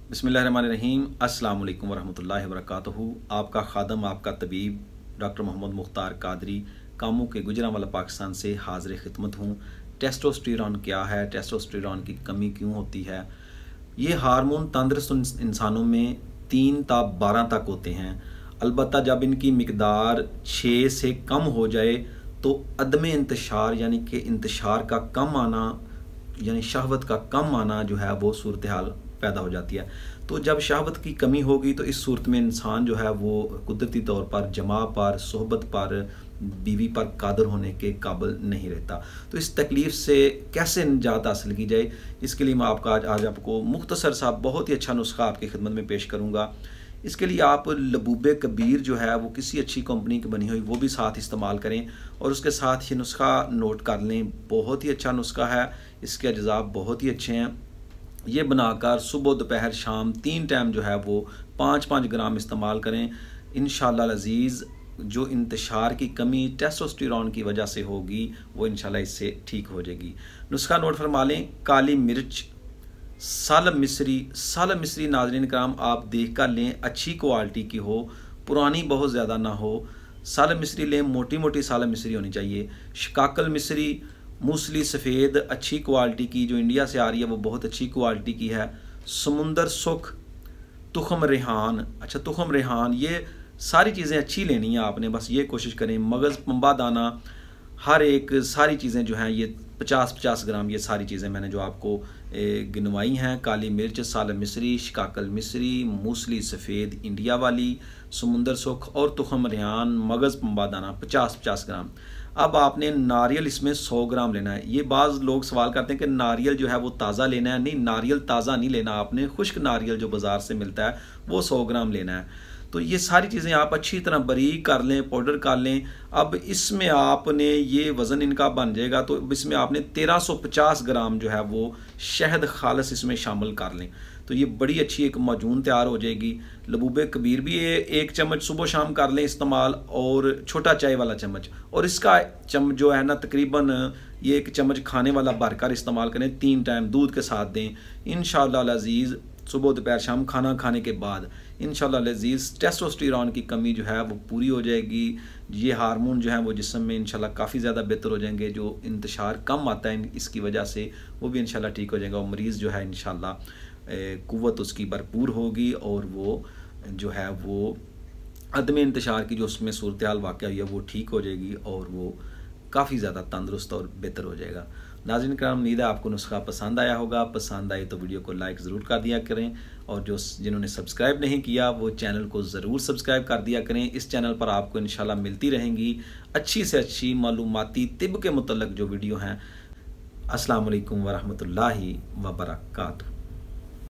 बिस्मिल्लाहिर्रहमानिर्रहीम। अस्सलामुअलैकुम वरहमतुल्लाहि वबरकातुहू। आपका खादम, आपका तबीब डॉक्टर मोहम्मद मुख्तार कादरी कामोके गुजरांवाला पाकिस्तान से हाजिर खिदमत हूँ। टेस्टोस्टेरोन क्या है, टेस्टोस्टेरोन की कमी क्यों होती है? ये हार्मोन तंदुरुस्त इंसानों में 3 ता 12 तक होते हैं। अलबत्ता जब इनकी मिकदार 6 से कम हो जाए तो अदम इंतशार यानी कि इंतशार का कम आना यानी शहवत का कम आना जो है वो सूरत हाल पैदा हो जाती है। तो जब शहवत की कमी होगी तो इस सूरत में इंसान जो है वो कुदरती तौर पर जमा पर, सोहबत पर, बीवी पर कादर होने के काबिल नहीं रहता। तो इस तकलीफ़ से कैसे निजात हासिल की जाए, इसके लिए मैं आज आपको मुख्तसर सा बहुत ही अच्छा नुस्खा आपकी खिदमत में पेश करूँगा। इसके लिए आप लबूबे कबीर जो है वो किसी अच्छी कंपनी की बनी हुई वो भी साथ इस्तेमाल करें और उसके साथ ये नुस्खा नोट कर लें। बहुत ही अच्छा नुस्खा है, इसके अज्जाब बहुत ही अच्छे हैं। ये बनाकर सुबह दोपहर शाम 3 टाइम जो है वो 5-5 ग्राम इस्तेमाल करें। इंशाअल्लाह अज़ीज़ जो इंतशार की कमी टेस्टोस्टेरोन की वजह से होगी वो इंशाअल्लाह इससे ठीक हो जाएगी। नुस्खा नोट फरमा लें। काली मिर्च, साल मिस्री नाज़रीन कराम आप देख कर लें, अच्छी क्वालिटी की हो, पुरानी बहुत ज़्यादा ना हो। साल मिस्री लें, मोटी मोटी साल मिस्री होनी चाहिए। शिकाकल मिस्री, मूसली सफ़ेद अच्छी क्वालिटी की जो इंडिया से आ रही है वो बहुत अच्छी क्वालिटी की है। समुंदर सुख, तुखम रेहान, अच्छा तुखम रेहान, ये सारी चीज़ें अच्छी लेनी है आपने, बस ये कोशिश करें। मगज़, पंबा दाना, हर एक सारी चीज़ें जो हैं ये 50-50 ग्राम, ये सारी चीज़ें मैंने जो आपको गिनवाई हैं। काली मिर्च, साल मिस्री, शिकाकल मिस्री, मूसली सफ़ेद इंडिया वाली, समुंदर सुख और तुखम रेहान, मगज़, पंबा दाना 50-50 ग्राम। अब आपने नारियल इसमें 100 ग्राम लेना है। ये बाज़ लोग सवाल करते हैं कि नारियल जो है वो ताज़ा लेना है। नहीं, नारियल ताज़ा नहीं लेना आपने, खुश्क नारियल जो बाज़ार से मिलता है वो 100 ग्राम लेना है। तो ये सारी चीज़ें आप अच्छी तरह बारीक कर लें, पाउडर कर लें। अब इसमें आपने ये वज़न इनका बन जाएगा तो इसमें आपने 1350 ग्राम जो है वो शहद खालस इसमें शामिल कर लें तो ये बड़ी अच्छी एक माजून तैयार हो जाएगी। लबूबे कबीर भी ये 1 चम्मच सुबह शाम कर लें इस्तेमाल, और छोटा चाय वाला चम्मच, और इसका चम्मच जो है ना तकरीबन ये 1 चम्मच खाने वाला भरकर इस्तेमाल करें। 3 टाइम दूध के साथ दें। इंशाअल्लाह अज़ीज़ सुबह दोपहर शाम खाना खाने के बाद इंशाअल्लाह अज़ीज़ टेस्टोस्टेरोन की कमी जो है वो पूरी हो जाएगी। ये हार्मोन जो है वो जिस्म में इंशाअल्लाह काफ़ी ज़्यादा बेहतर हो जाएंगे। जो इंतशार कम आता है इसकी वजह से वो भी इंशाअल्लाह ठीक हो जाएगा और मरीज़ जो है इंशाअल्लाह कुव्वत उसकी भरपूर होगी और वो जो है वो अदम इंतशार की जो उसमें सूरत हाल वाक़या हुई है वो ठीक हो जाएगी और वो काफ़ी ज़्यादा तंदुरुस्त और बेहतर हो जाएगा। नाज़रीन कराम, उम्मीद है आपको नुस्खा पसंद आया होगा। पसंद आए तो वीडियो को लाइक ज़रूर कर दिया करें और जिन्होंने सब्सक्राइब नहीं किया वो चैनल को ज़रूर सब्सक्राइब कर दिया करें। इस चैनल पर आपको इंशाल्लाह मिलती रहेंगी अच्छी से अच्छी मालूमाती तिब के मुतल्लिक़ जो वीडियो हैं। अस्सलामु अलैकुम वरहमतुल्लाहि वबरकातुहू।